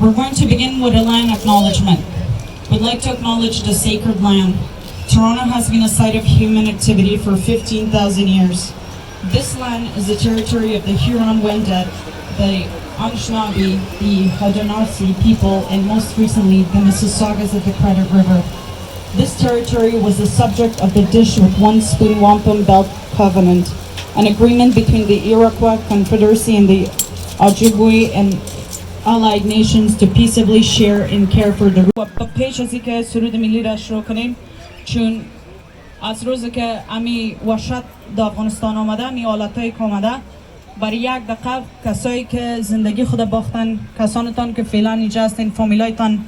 We're going to begin with a land acknowledgement. We'd like to acknowledge the sacred land. Toronto has been a site of human activity for 15,000 years. This land is the territory of the Huron-Wendat, the Anishinaabe, the Haudenosaunee people, and most recently the Mississaugas of the Credit River. This territory was the subject of the Dish with One Spoon Wampum Belt Covenant, an agreement between the Iroquois Confederacy and the Ojibwe and allied nations to peaceably share and care for the پیش از اینکه سرود ملی را شروع کنیم، چون از روزی که امی وحشت در افغانستان آمده، امی حالتایی که آمده، برای یک دقیقه کسایی که زندگی خود باختن، کسانتان که فعلا اینجا هستین، فامیلایتان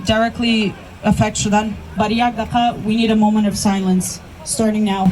directly affect شدن، برای یک دقیقه we need a moment of silence starting now.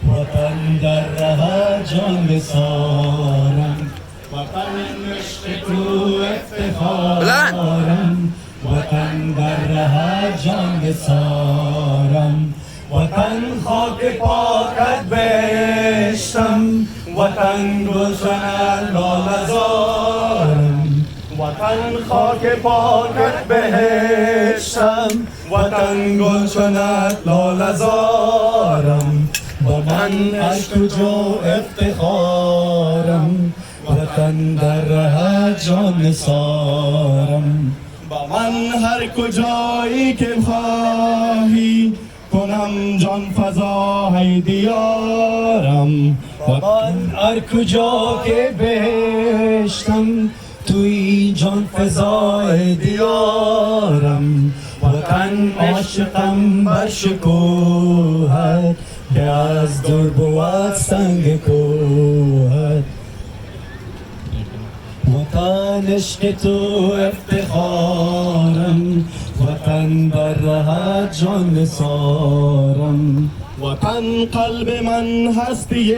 وطن در ره جان بسارم، وطن عشق تو افتخارم، وطن در ره جان بسارم، وطن خاک پاکت بهشتم، وطن گلشن لاله‌زارم، وطن خاک پاکت بهشتم، وطن گلشنت لاله‌زارم، با من از کجا افتخارم، وطن در ره جان سارم، با من هر کجایی که خواهی کنم جان فضای دیارم، با من هر کجا که بهشتم توی جان فضای دیارم، وطن عاشقم بر شکوهت که از دور بود سنگ کوهت، وطن عشق تو افتخارم، وطن بر ره جان سارم، وطن قلب من هستی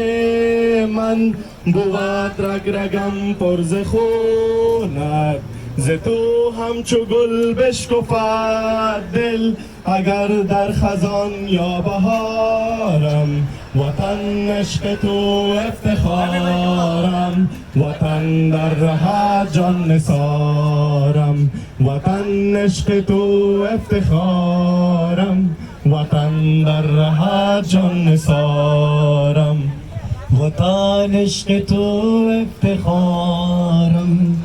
من بود رگ رگم پر ز خونت، ز تو همچو گل بشکفد دل اگر در خزان یا بهارم، وطن عشق تو افتخارم، وطن در ره جان نثارم، وطن عشق تو افتخارم، وطن در ره جان نثارم، وطن عشق تو افتخارم،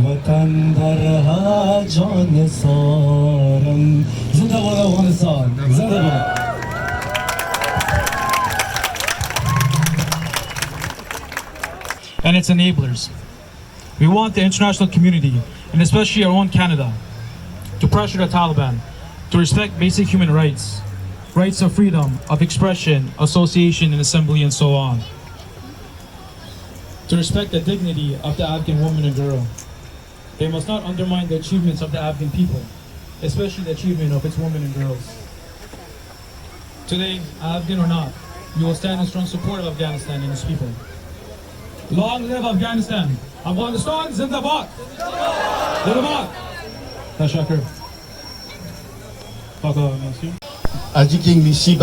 وطن در ره جان سارم. زنده باد افغانستان، زنده باد. And its enablers. We want the international community, and especially our own Canada, to pressure the Taliban to respect basic human rights, rights of freedom of expression, association, and assembly, and so on. To respect the dignity of the Afghan woman and girl. They must not undermine the achievements of the Afghan people, especially the achievement of its women and girls. Today, Afghan or not, we will stand in strong support of Afghanistan and its people. Long live Afghanistan! Afghanistan, Zindabad! Zindabad! Tashakkur. As you can see,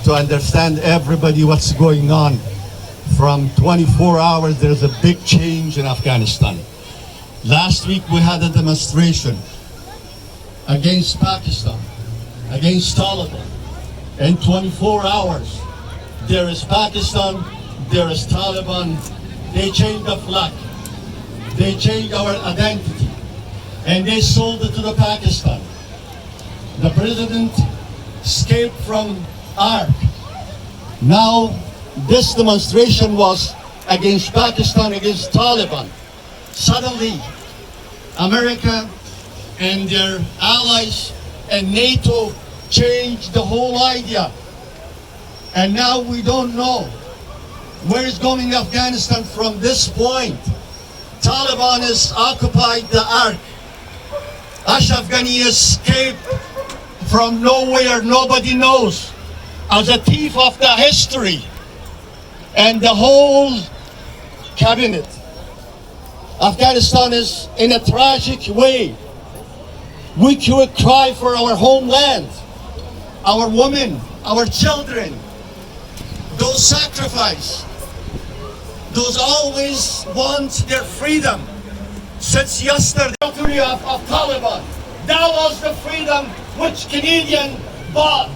to understand everybody what's going on. From 24 hours, there's a big change in Afghanistan. Last week, we had a demonstration against Pakistan, against Taliban. In 24 hours, there is Pakistan, there is Taliban, They changed the flag. They changed our identity. And they sold it to the Pakistan. The president escaped from ARC. Now, this demonstration was against Pakistan, against Taliban. Suddenly, America and their allies and NATO changed the whole idea. And now we don't know where is going Afghanistan from this point. Taliban has occupied the Ark. Ashraf Ghani escaped from nowhere, nobody knows, as a thief of the history. And the whole cabinet. Afghanistan is in a tragic way. We could cry for our homeland, our women, our children, those sacrifice, those always want their freedom. Since yesterday, of Taliban, that was the freedom which Canadian fought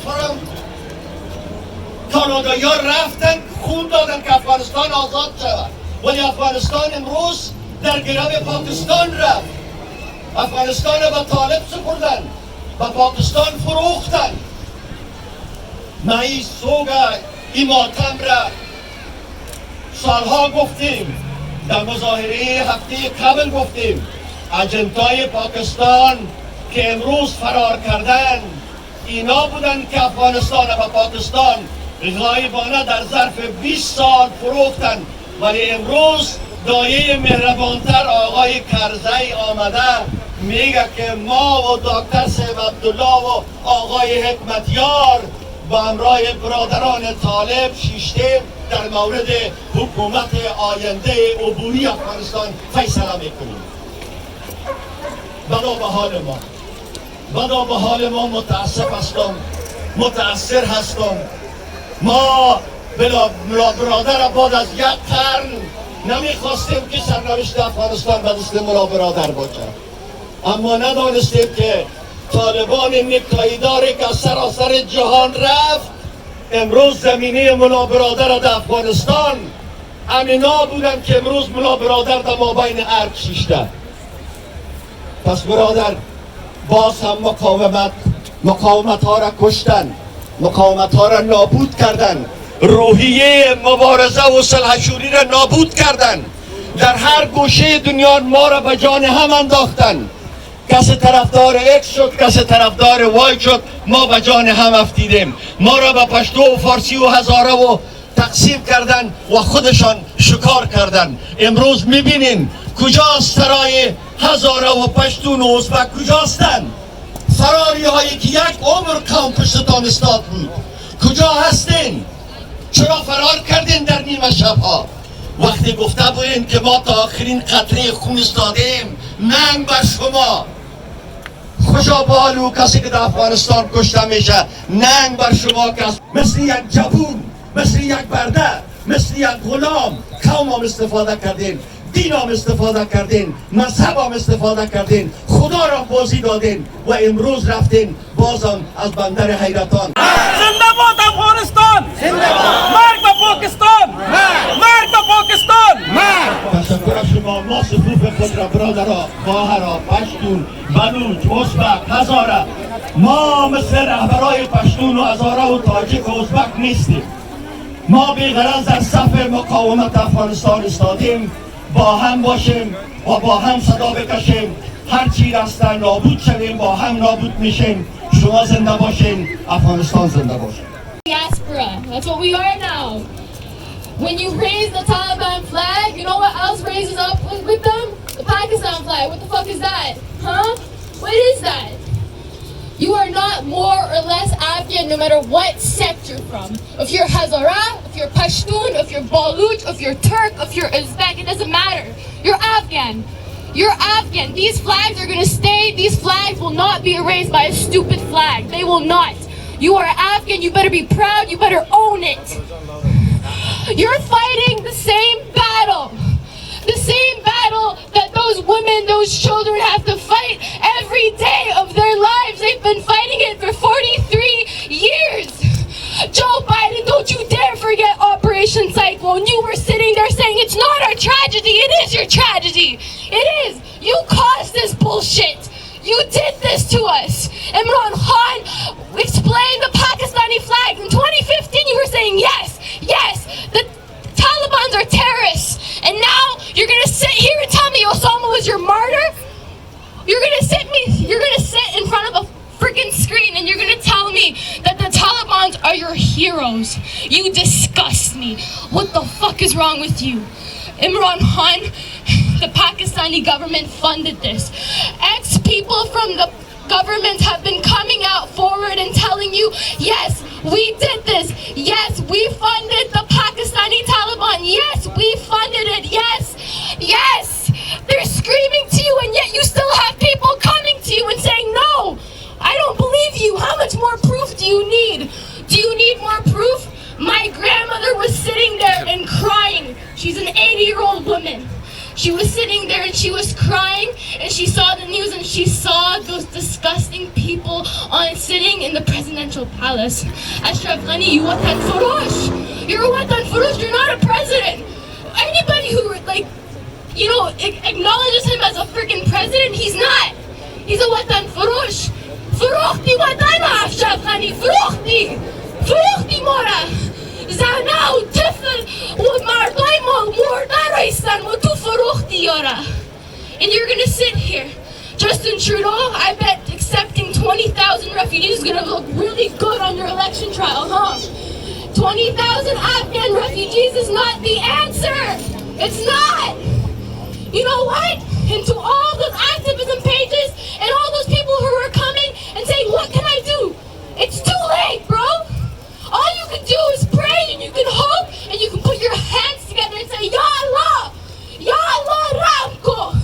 for. کانادایی‌ها رفتن خون دادن که افغانستان آزاد شود، ولی افغانستان امروز در گرو پاکستان رفت. افغانستان به طالب سپردن، به پاکستان فروختن. ما این سوگ این ماتم را سالها گفتیم، در مظاهره هفته قبل گفتیم. اجنتای پاکستان که امروز فرار کردن، اینا بودن که افغانستان و پاکستان غایبانه در ظرف 20 سال فروختن. ولی امروز دایه مهربانتر آقای کرزی آمده میگه که ما و دکتر سیب عبدالله و آقای حکمتیار با همراه برادران طالب شیشته در مورد حکومت آینده عبوری افغانستان فیصله میکنیم. بدا به حال ما، بدا به حال ما متاسف هستم، متاثر هستم. ما بلا برادر بعد از یک قرن نمیخواستیم که سرنوشت افغانستان به دست ملا برادر باشه، اما ندانستیم که طالبان نکاییداری که سراسر جهان رفت امروز زمینه ملا برادر در افغانستان امینا بودن که امروز ملا برادر در مابین ارگ شیشته. پس برادر باز هم مقاومت ها را کشتن، مقاومت ها را نابود کردن، روحیه مبارزه و صلحشوری را نابود کردن. در هر گوشه دنیا ما را به جان هم انداختن. کسی طرفدار اکس شد، کسی طرفدار وای شد، ما به جان هم افتیدیم. ما را به پشتو و فارسی و هزاره و تقسیم کردن و خودشان شکار کردن. امروز میبینین کجاست سرای هزاره و پشتون و ازبک کجاستن؟ فراری هایی که یک عمر قوم پشتتان استاد بود کجا هستین؟ چرا فرار کردین در نیمه شبها؟ وقتی گفته بودین که ما تا آخرین قطره خون استادیم، ننگ بر شما. خوشا بالو کسی که در افغانستان کشته میشه، ننگ بر شما که مثل یک جبون، مثل یک برده، مثل یک غلام قوم هم استفاده کردین، دین هم استفاده کردین، مذهب هم استفاده کردین، خدا را بازی دادین و امروز رفتین بازم از بندر حیرتان. زنده باد افغانستان! زنده باد! مرگ به پاکستان! مرگ به پاکستان! تشکر از شما. ما صفوف خود را برادرها، خواهرها، پشتون، بلوچ، ازبک، هزاره، ما مثل رهبرای پشتون و هزاره و تاجیک و ازبک نیستیم. ما بی‌غرض در صف مقاومت افغانستان استادیم. با هم باشیم و با هم صدا بکشیم. هر چی هستن نابود شویم، با هم نابود میشیم. شما زنده باشین، افغانستان زنده باشین. Diaspora, that's what we are now. When you raise the Taliban flag, you know what else raises up with them? The Pakistan flag. What the fuck is that? Huh? What is that? You are not more or less Afghan no matter what sect you're from. If you're Hazara, if you're Pashtun, if you're Baluch, if you're Turk, if you're Uzbek, it doesn't matter. You're Afghan. You're Afghan. These flags are gonna stay. These flags will not be erased by a stupid flag. They will not. You are Afghan. You better be proud. You better own it. You're fighting the same battle. The same battle that those women, those children have to fight every day of their lives. They've been fighting it for 43 years. Joe Biden, don't you dare forget Operation Cyclone. You were sitting there saying it's It's not our tragedy. It is your tragedy. It is. You caused this bullshit. You did this to us. Imran Khan explained the Pakistani flag. In 2015, you were saying, yes, the Taliban's are terrorists. And now you're going to sit here and tell me Osama was your martyr? You're going to sit in front of a freaking screen and you're going to tell me that the Taliban's are your heroes. You disgust me. What the fuck is wrong with you? Imran Khan, the Pakistani government funded this. Ex-people from the government have been coming out forward and telling you, yes, we did this. Yes, we funded the Pakistani Taliban. Yes, we funded it. Yes. They're screaming to you and yet you still have people coming to you and saying, no, I don't believe you. How much more proof do you need? Do you need more proof? My grandmother was sitting there and crying. She's an 80-year-old woman. She was sitting there and she was crying and she saw the news and she saw those disgusting people sitting in the presidential palace. Ashraf Ghani, you watan furush. You're a watan furush. You're not a president. Anybody who acknowledges him as a freaking president, he's not. He's a watan furush. فروختی وطن اشرف غنی فروختی ما را زنها و طفل و مردای ما مرده رایستن و تو فروختی یارا. And you're gonna sit here. Justin Trudeau, I bet accepting 20,000 refugees is gonna look really good on your election trial, huh? 20,000 Afghan refugees is not the answer. It's not. You know what? And to all those activism pages and all those people who are coming and saying, what can I do? It's too late, bro. All you can do is pray and you can hope and you can put your hands together and say, Ya Allah Ramko,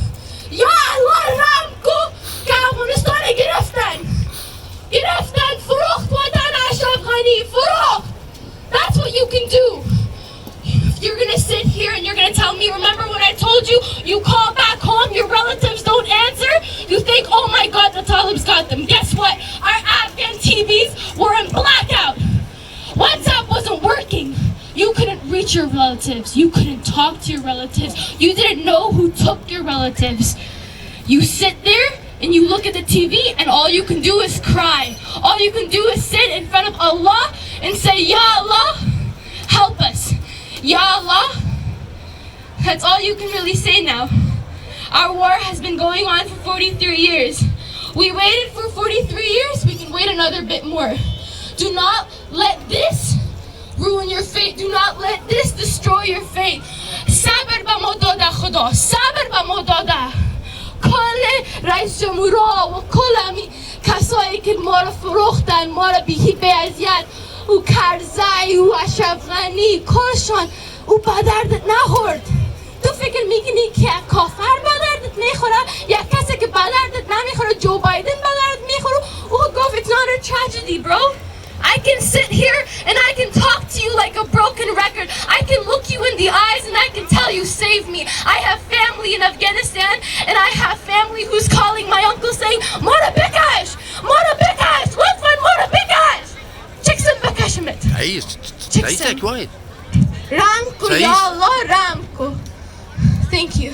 Ya Allah Ramko, که افغانستان گرفتن فروخت وطن اشرف غنی فروخت. That's what you can do. You're gonna sit here and you're gonna tell me, remember when I told you, you call back home, your relatives don't answer? You think, oh my God, the Talibs got them. Guess what? Our Afghan TVs were in blackout. WhatsApp wasn't working. You couldn't reach your relatives. You couldn't talk to your relatives. You didn't know who took your relatives. You sit there and you look at the TV and all you can do is cry. All you can do is sit in front of Allah and say, Ya Allah, help us. Ya Allah. That's all you can really say now. Our war has been going on for 43 years. We waited for 43 years, we can wait another bit more. Do not let this ruin your fate. Do not let this destroy your fate. Sabr ba modada khuda. Sabr ba modada. کل رئیس جمهورها و کل کسایی که ما را فروختن، ما را به اذیت او کرزی او اشرف غنی کلشان او با دردت نخورد. تو فکر میکنی که کافر با دردت میخوره یا کسی که با دردت نمیخوره جو بایدن با دردت میخوره؟ او گفت it's not a tragedy, bro. I can sit here and I can talk to you like a broken record. I can look you in the eyes and I can tell you, save me. I have family in Afghanistan and I have family who's calling my uncle saying, Mora Bekash! Mora Bekash! Lutfan Mora Bekash! Chickson Bekashmet. Stay quiet. Ramko, Ya Allah, Ramko. Thank you.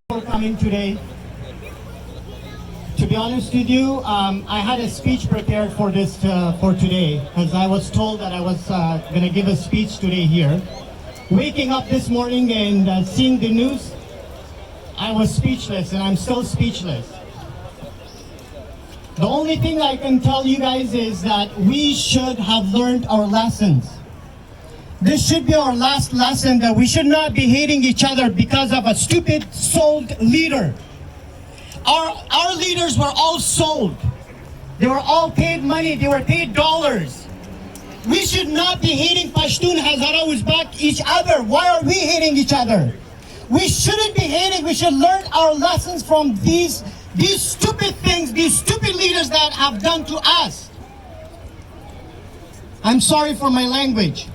For coming today. To be honest with you, I had a speech prepared for this for today, because I was told that I was going to give a speech today here. Waking up this morning and seeing the news, I was speechless, and I'm still speechless. The only thing I can tell you guys is that we should have learned our lessons. This should be our last lesson, that we should not be hating each other because of a stupid sold leader. Our leaders were all sold. They were all paid money. They were paid dollars. We should not be hating Pashtun, Hazara, Uzbek, each other. Why are we hating each other? We shouldn't be hating. We should learn our lessons from these stupid things, these stupid leaders that have done to us. I'm sorry for my language.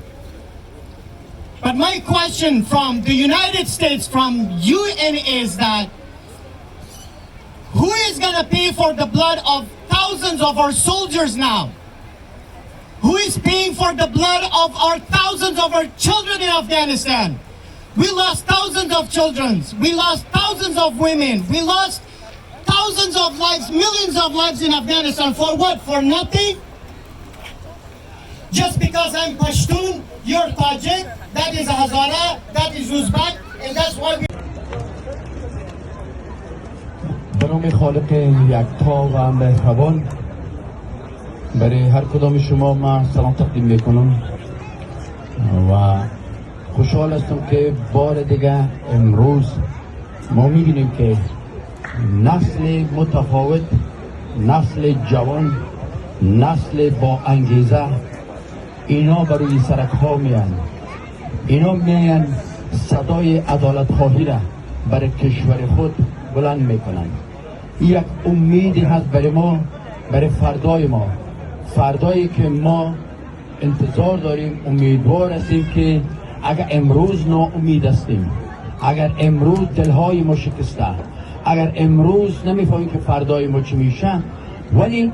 But my question from the United States, from UN, is that who is going to pay for the blood of thousands of our soldiers now? Who is paying for the blood of our thousands of our children in Afghanistan? We lost thousands of children. We lost thousands of women. We lost thousands of lives, millions of lives in Afghanistan. For what? For nothing? Just because I'm Pashtun, you're Tajik, that is Hazara, that is Uzbek, and that's why we... به نام خالق یکتا و مهربان برای هر کدام شما من سلام تقدیم میکنم و خوشحال هستم که بار دیگه امروز ما میبینیم که نسل متفاوت، نسل جوان، نسل با انگیزه، اینا بر روی سرک ها میان، اینا میان صدای عدالت خواهی را برای کشور خود بلند میکنن. یک امیدی هست برای ما، برای فردای ما، فردایی که ما انتظار داریم، امیدوار هستیم که اگر امروز ناامید هستیم، اگر امروز دلهای ما شکسته، اگر امروز نمیفهمیم که فردای ما چی میشه، ولی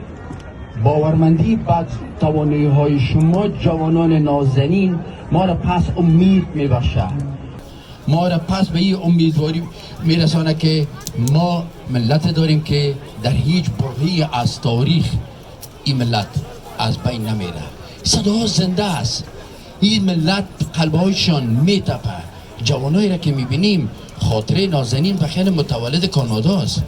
باورمندی بعد توانایی های شما جوانان نازنین ما را پس امید میبخشه، ما را پس به این امیدواری میرسانه که ما ملت داریم که در هیچ برهه‌ای از تاریخ این ملت از بین نمیره. صدا زنده است. این ملت قلبهایشان میتپه. جوانایی را که میبینیم خاطره نازنین و خیلی متولد کاناداست،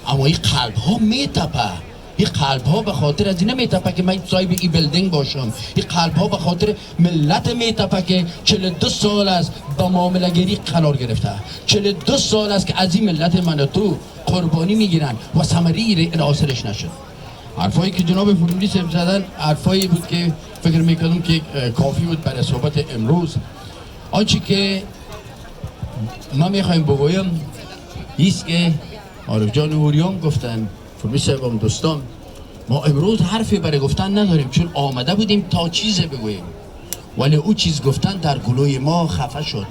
اما این قلب ها میتپه. این قلب ها به خاطر از این نمیتپه که من صاحب این بیلدینگ باشم. این قلب ها به خاطر ملت میتپه که 42 سال است با معامله گری قرار گرفته، 42 سال است که از این ملت من و تو قربانی میگیرن و ثمری حاصلش نشد. حرفایی که جناب فرولی صاحب زدن حرفایی بود که فکر میکردم که کافی بود برای صحبت امروز. آنچه که ما میخوایم بگویم ایست که عارف جان اوریان گفتن، فرولی صاحب هم دوستان، ما امروز حرفی برای گفتن نداریم چون آمده بودیم تا چیز بگوییم، ولی او چیز گفتن در گلوی ما خفه شد.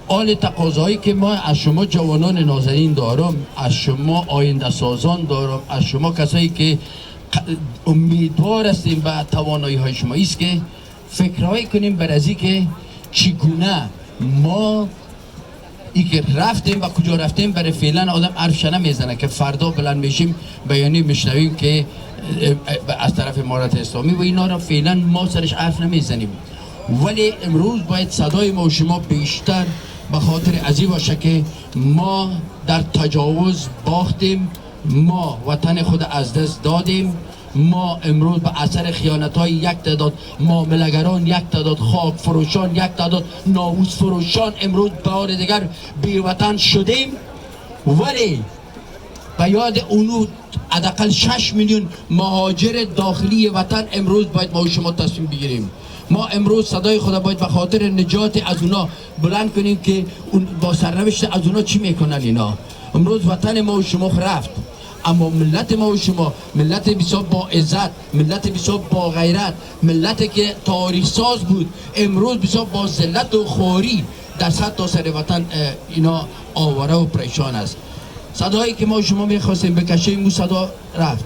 آل تقاضایی که ما از شما جوانان نازنین دارم، از شما آینده سازان دارم، از شما کسایی که امیدوار هستیم به توانایی های شما است که فکرهایی کنیم بر ازی که چگونه ما ای که رفتیم و کجا رفتیم برای فعلا آدم عرفش نمیزنه که فردا بلند میشیم بیانی میشنویم که از طرف امارت اسلامی و اینا را فعلا ما سرش عرف نمیزنیم. ولی امروز باید صدای ما و شما بیشتر به خاطر ازی باشه که ما در تجاوز باختیم، ما وطن خود از دست دادیم، ما امروز به اثر خیانت‌های یک تعداد معامله‌گران، یک تعداد خاک فروشان، یک تعداد ناموس فروشان امروز بار دیگر بی‌وطن شدیم. ولی به یاد اونو حداقل 6 میلیون مهاجر داخلی وطن امروز باید ما و شما تصمیم بگیریم. ما امروز صدای خدا باید به خاطر نجات از اونا بلند کنیم که با سرنوشت از اونا چی میکنن. اینا امروز وطن ما و شما رفت، اما ملت ما و شما ملت بسیار با عزت، ملت بسیار با غیرت، ملت که تاریخ ساز بود، امروز بسیار با ذلت و خواری در سطح سر وطن اینا آواره و پریشان است. صدایی که ما و شما میخواستیم بکشیم مو صدا رفت.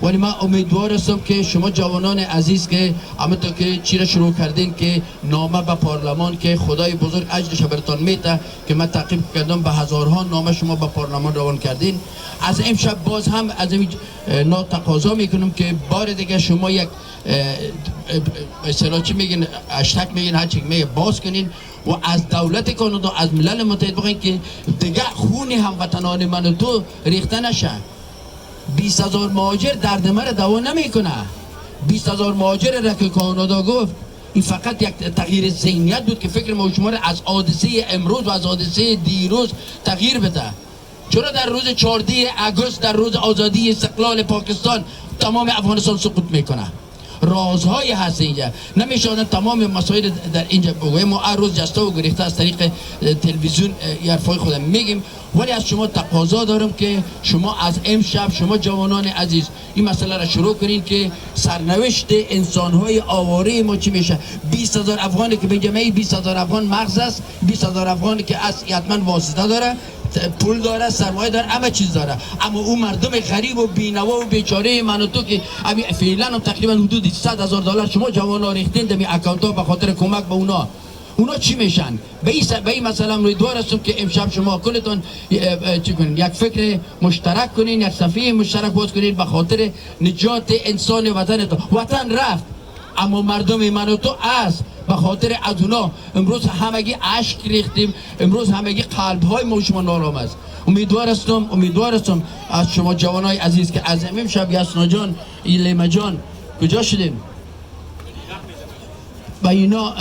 ولی من امیدوار هستم که شما جوانان عزیز که همونطور که چی را شروع کردین که نامه به پارلمان که خدای بزرگ اجرش براتون میده که من تعقیب کردم به هزارها نامه شما به پارلمان روان کردین. از امشب باز هم از این تقاضا میکنم که بار دیگه شما یک اصطلاح چی میگین هشتگ میگین هر چی میگه باز کنین و از دولت کانادا از ملل متحد بخواین که دیگه خون هموطنان من و تو ریخته نشه. 20,000 مهاجر درد مرا دوا نمیکنه. 20,000 مهاجر را که کانادا گفت این فقط یک تغییر ذهنیت بود که فکر ما و شما را از حادثه امروز و از حادثه دیروز تغییر بده. چرا در روز 14 اگست در روز آزادی استقلال پاکستان تمام افغانستان سقوط میکنه؟ رازهای هست اینجا، نمیشه تمام مسائل در اینجا بگویم. ما هر روز جسته و گریخته از طریق تلویزیون حرفای خودم میگیم، ولی از شما تقاضا دارم که شما از امشب، شما جوانان عزیز، این مسئله را شروع کنین که سرنوشت انسانهای آواره ما چی میشه. 20,000 افغانی که به جمعی 20,000 افغان مغز است، 20,000 افغانی که از حتما واسطه داره، پول داره، سرمایه داره، همه چیز داره، اما اون مردم غریب و بینوا و بیچاره من و تو که فعلا هم تقریبا حدود 100,000 دلار شما جوانا ریختین در اکانت ها به خاطر کمک به اونا چی میشن؟ به این مثلا امیدوار هستم که امشب شما کلتون چی کنین، یک فکر مشترک کنین، یک صفحه مشترک باز کنین به خاطر نجات انسان وطنتون. وطن رفت اما مردم من و تو است. به خاطر از اونا امروز همگی اشک ریختیم، امروز همگی قلب های ما شما نارام است. امیدوار هستم از شما جوانای عزیز که از امشب یسنا جان، لیما جان کجا شدیم؟ و اینا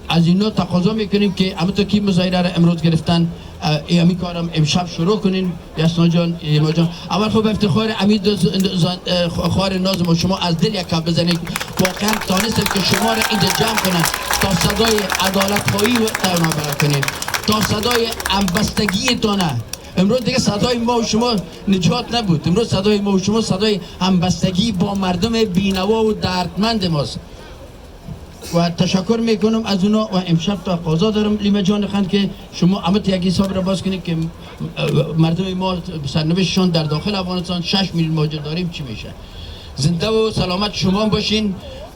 از اینا تقاضا میکنیم که همونطور که مظاهره را امروز گرفتن امی کارم امشب شروع کنین. یسنا جان، لیما جان، اول خب افتخار امید خوار ناز ما شما از دل یک کپ بزنید. واقعا تانستم که شما را اینجا جمع کنن تا صدای عدالت خواهی و تنها کنین، تا صدای همبستگی تانه. امروز دیگه صدای ما و شما نجات نبود، امروز صدای ما و شما صدای همبستگی با مردم بینوا و دردمند ماست. و تشکر میکنم از اونا و امشب تقاضا دارم لیما جان خان که شما همت یک حساب را باز کنید که مردم ما سرنوشتشان در داخل افغانستان 6 میلیون مهاجر داریم چی میشه. زنده و سلامت شما باشین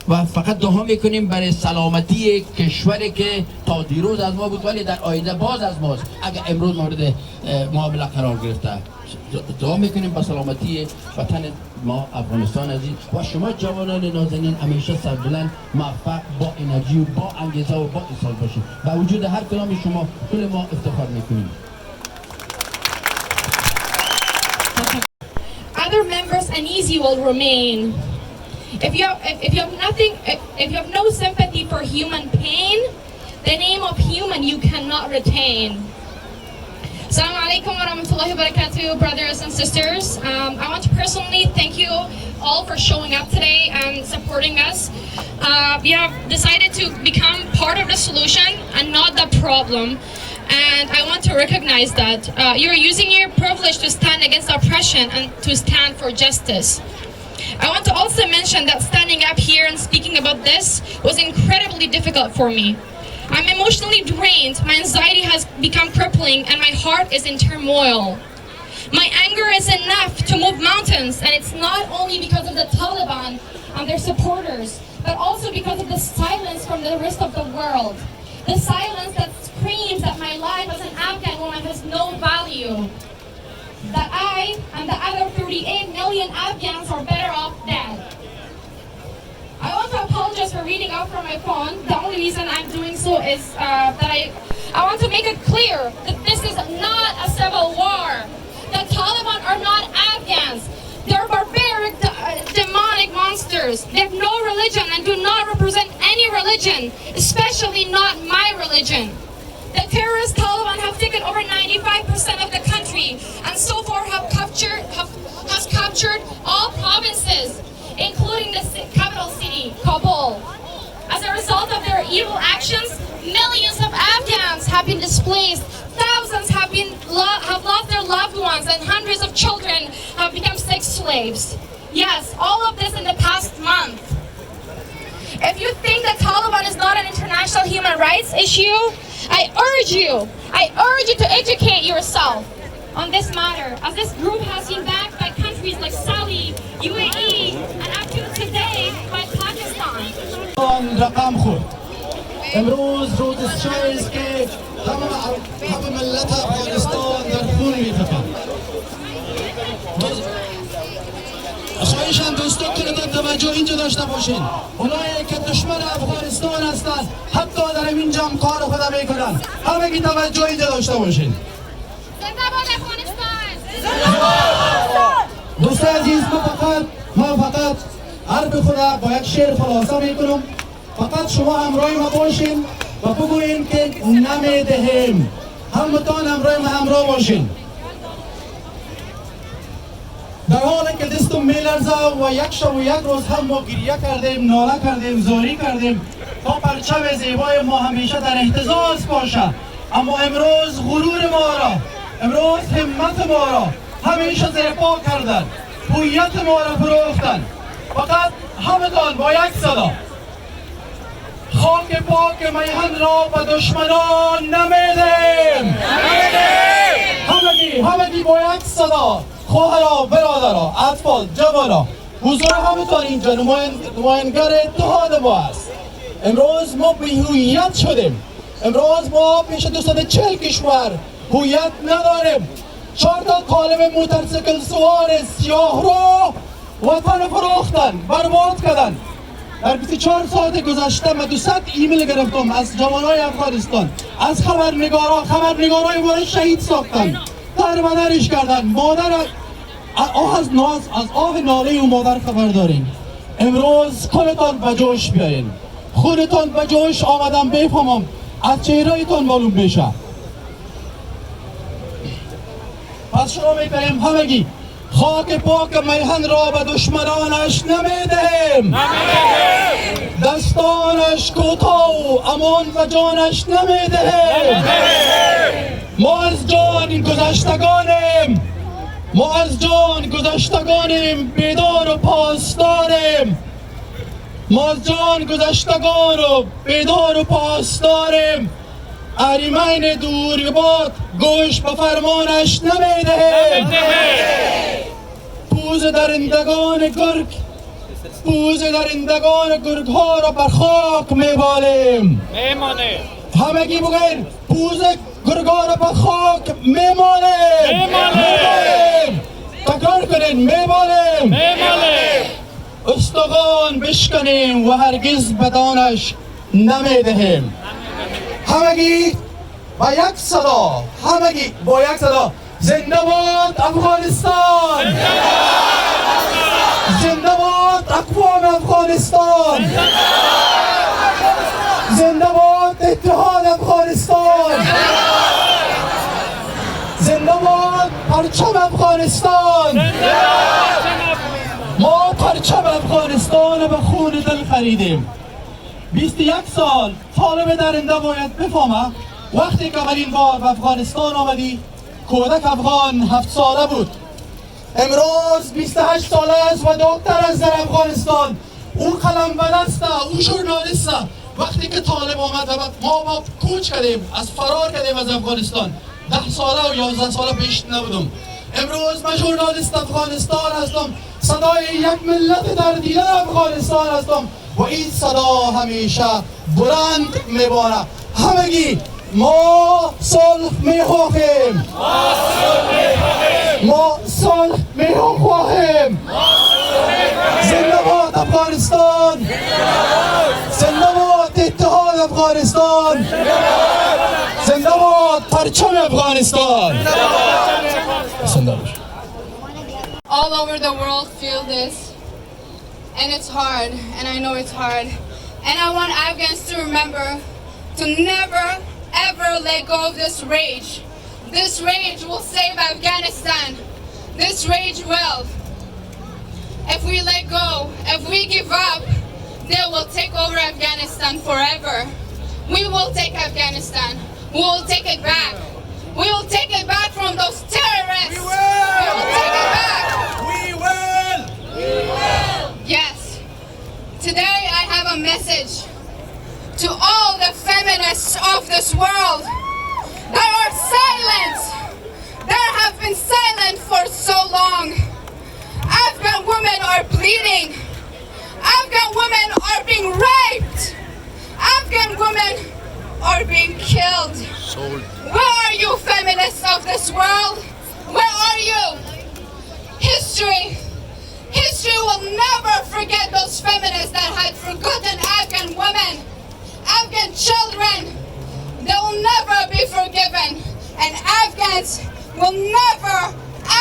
و فقط دعا میکنیم برای سلامتی کشوری که تا دیروز از ما بود ولی در آینده باز از ماست اگر امروز مورد معامله قرار گرفته. دعا میکنیم با سلامتی وطن ما افغانستان عزیز و شما جوانان نازنین همیشه سربلند، موفق، با انرژی و با انگیزه و با اصرار باشید. با وجود هر کدام شما کل ما افتخار میکنیم. Other members uneasy will remain. If you have no sympathy for human pain, the name of human you cannot retain. Assalamu alaikum wa rahmatullahi wa barakatuh, brothers and sisters. I want to personally thank you all for showing up today and supporting us. We have decided to become part of the solution and not the problem. And I want to recognize that you're using your privilege to stand against oppression and to stand for justice. I want to also mention that standing up here and speaking about this was incredibly difficult for me. I'm emotionally drained, my anxiety has become crippling, and my heart is in turmoil. My anger is enough to move mountains, and it's not only because of the Taliban and their supporters, but also because of the silence from the rest of the world. The silence that screams that my life as an Afghan woman has no value. That I and the other 38 million Afghans are better off dead. I want to apologize for reading out from my phone. The only reason I'm doing so is that I want to make it clear that this is not a civil war. The Taliban are not Afghans. They're barbaric, demonic monsters. They have no religion and do not represent any religion, especially not my religion. The terrorist Taliban have taken over 95% of the country and so far has captured all provinces, including the capital city, Kabul. As a result of their evil actions, millions of Afghans have been displaced, thousands have lost their loved ones, and hundreds of children have become sex slaves. Yes, all of this in the past month. If you think the Taliban is not an international human rights issue, I urge you to educate yourself on this matter, as this group has been backed by countries like Saudi, UAE, and up to today by Pakistan. رقم خورد. امروز روز شایی است که همه ملت افغانستان در خون می‌تپند. خواهشاً دوستان کلتان توجه اینجا داشته باشین. اونایی که دشمن افغانستان هستند حتی در این جمع کار خود میکنن. همگی توجه اینجا داشته باشین. زنده‌باد افغانستان! دوستان عزیز ما فقط حرف خود با یک شعر خلاصه میکنم. فقط شما همراه ما باشین و بگوین که نمیدهیم. همتان همراه ما همراه باشین. در حالی که دستم میلرزه و یک شب و یک روز هم ما گریه کردیم، ناله کردیم، زاری کردیم تا پرچم زیبای ما همیشه در اهتزاز باشه، اما امروز غرور ما را، امروز همت ما را همیشه زیر پا کردن، هویت ما را فروختن. فقط همتان با یک صدا خاک پاک میهن را به دشمنان نمیدیم. همگی با یک صدا، خواهرها، برادرها، اطفال، جوانها، حضور همتان اینجا نماینگر اتحاد ما است. امروز ما بی هویت شدیم. امروز ما پیش 240 کشور هویت نداریم. 4 تا طالب موتورسیکل سوار سیاه رو وطن فروختن، برباد کردن. در 24 ساعت گذشته من 200 ایمیل گرفتم از جوانای افغانستان، از خبرنگارای ما شهید ساختن، در مادرش کردن. مادر از آه ناله و مادر خبر دارین. امروز خودتان به جوش بیاین، خودتان به جوش آمدن، بفهمم از چهرهتان معلوم بشه. پس شما میکنیم همگی خاک پاک میهن را به دشمنانش نمیدهیم. دستانش کوتاه و امان و جانش نمیدهیم. ما از جان گذشتگانیم، ما از جان گذشتگانیم، بیدار و پاسداریم. ما از جان گذشتگان و بیدار و پاسداریم. اهریمن دورباد گوش به فرمانش نمیدهیم. پوز درندگان گرگ ها را بر خاک میبالیم. همگی بگوین پوز گرگ ها را بر خاک میمالیم. تکرار کنین میمالیم. استخوان بشکنیم و هرگز بدانش نمیدهیم. همگی با یک صدا، زنده باد افغانستان، زنده باد اقوام افغانستان، زنده باد اتحاد افغانستان، زنده باد پرچم افغانستان. ما پرچم افغانستان به خون دل خریدیم. 21 سال طالب درنده باید بفهمه وقتی که اولین بار به افغانستان آمدی کودک افغان 7 ساله بود. امروز 28 ساله است و دکتر است در افغانستان. او قلم بلسته، او ژورنالیسته. وقتی که طالب آمد و ما کوچ کردیم، از فرار کردیم از افغانستان، 10 ساله و 11 ساله پیش نبودم. امروز من ژورنالیست افغانستان هستم، صدای یک ملت در دیده افغانستان هستم و این صدا همیشه بلند میباره. همگی ما صلح میخواهیم، ما صلح میخواهیم. زنده باد افغانستان، زنده باد اتحاد افغانستان، زنده باد پرچم افغانستان. All over the world feel this, and it's hard, and I know it's hard. And I want Afghans to remember to never ever let go of this rage. This rage will save Afghanistan. This rage will. If we let go, if we give up, they will take over Afghanistan forever. We will take Afghanistan. We will take it back. We will take it back from those terrorists. We will take it back. We will. Yes. Today I have a message to all the feminists of this world that are silent, that have been silent for so long. Afghan women are bleeding. Afghan women are being raped. Afghan women are being killed. Where are you, feminists of this world? Where are you? History will never forget those feminists that had forgotten Afghan women, Afghan children. They will never be forgiven. And Afghans will never,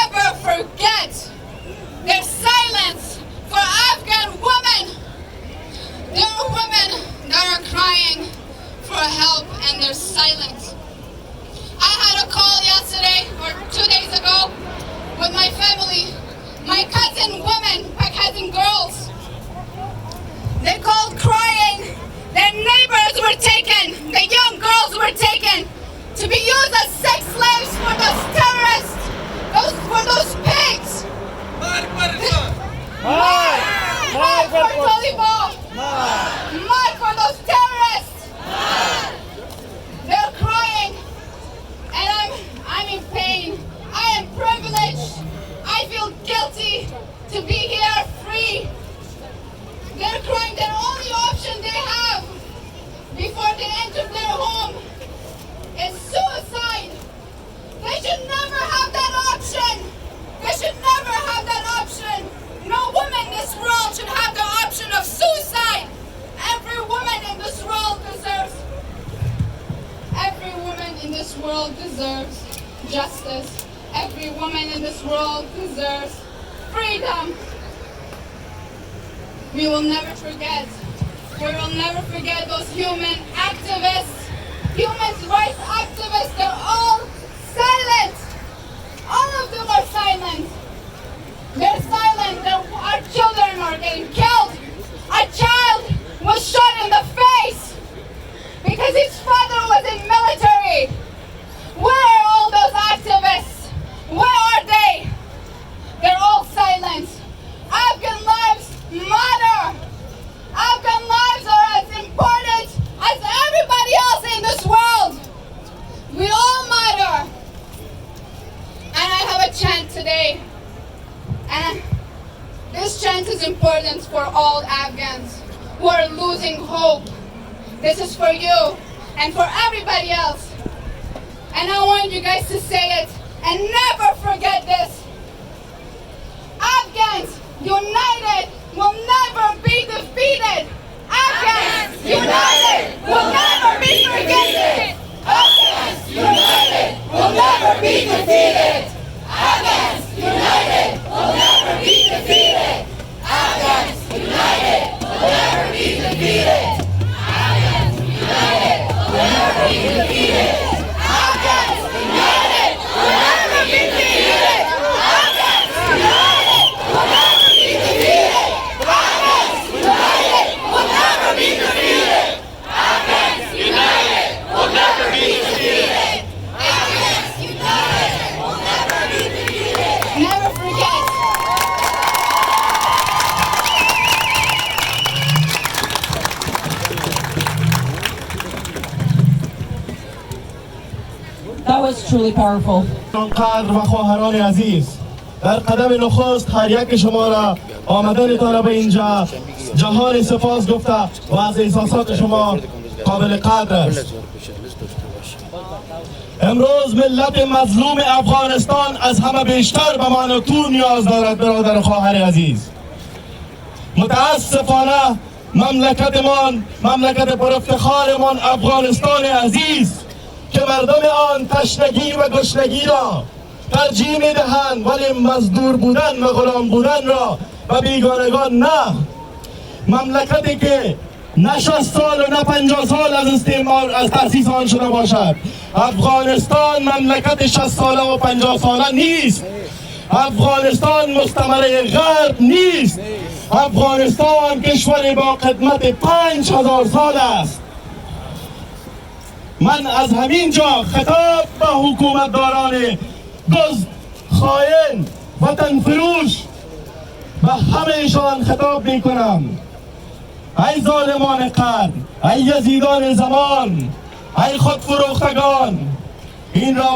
ever forget their silence for Afghan women. There are women silent. I had a call yesterday or 2 days ago with my family, my cousin women, my cousin girls. They called crying. Their neighbors were taken. The young girls were taken to be used as sex slaves for those terrorists, for those pigs. Mark for Taliban. Mark for those terrorists. They're crying, and I'm in pain. I am privileged. I feel guilty to be here free. They're crying. The only option they have before they enter their home is suicide. They should never have that option. They should never have that option. No woman in this world should have the option of suicide. Every woman in this world deserves. Every woman in this world deserves justice. Every woman in this world deserves freedom. We will never forget. We will never forget those human activists, human rights activists. They're all silent. All of them are silent. They're silent. Our children are getting killed. A child was shot in the face because his father was in military. Where are all those activists? Where are they? They're all silent. Afghan lives matter. Afghan lives are as important as everybody else in this world. We all matter. And I have a chant today. And this chant is important for all Afghans who are losing hope. This is for you and for everybody else. And I want you guys to say it and never forget this. Afghans united will never be defeated. Afghans united will never be forgotten. Afghans united will never be defeated. Afghans united will never be defeated. Afghans united will never be defeated. Afghans united will never be defeated. Afghans united will never be defeated. Afghans united will never be defeated. Afghans united will never be defeated. Afghans united will never be defeated. Afghans united will never be defeated. Never forget. That was truly powerful. قدر و خواهران عزیز، در قدم نخست هر یک شما را آمدنتان به اینجا جهان سپاس گفته و از احساسات شما قابل قدر است. امروز ملت مظلوم افغانستان از همه بیشتر به من و تو نیاز دارد برادر و خواهر عزیز. متاسفانه مملکتمان، مملکت پر افتخارمان افغانستان عزیز که مردم آن تشنگی و گشنگی را ترجیح می‌دهند ولی مزدور بودن و غلام بودن را و بیگانگان نه. مملکتی که نه 60 سال و نه 50 سال از استعمار از تأسیس آن شده باشد. افغانستان مملکت 60 ساله و 50 ساله نیست. افغانستان مستعمره غرب نیست. افغانستان کشوری با قدمت 5000 سال است. من از همین جا خطاب به حکومتداران دزد، خائن، وطن فروش به همهشان خطاب می کنم. ای ظالمان قرن، ای یزیدان زمان، ای خود فروختگان، این را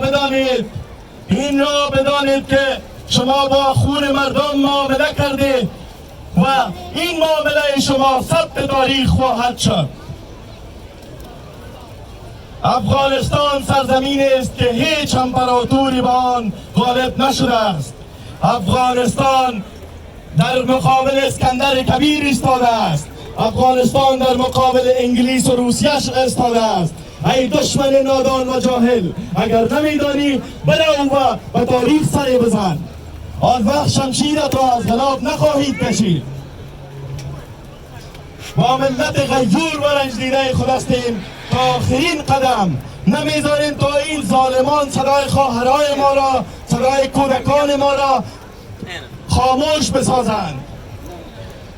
بدانید که شما با خون مردم معامله کردید و این معامله شما ثبت تاریخ خواهد شد. افغانستان سرزمینی است که هیچ امپراتوری به آن غالب نشده است. افغانستان در مقابل اسکندر کبیر ایستاده است. افغانستان در مقابل انگلیس و روسیه ایستاده است. ای دشمن نادان و جاهل، اگر نمیدانی برو و به تاریخ سری بزن. آن وقت شمشیرت را از غلاف نخواهید کشید. با ملت غیور و رنج دیده خود هستیم تا آخرین قدم. نمیذاریم تا این ظالمان صدای خواهرای ما را، صدای کودکان ما را خاموش بسازند.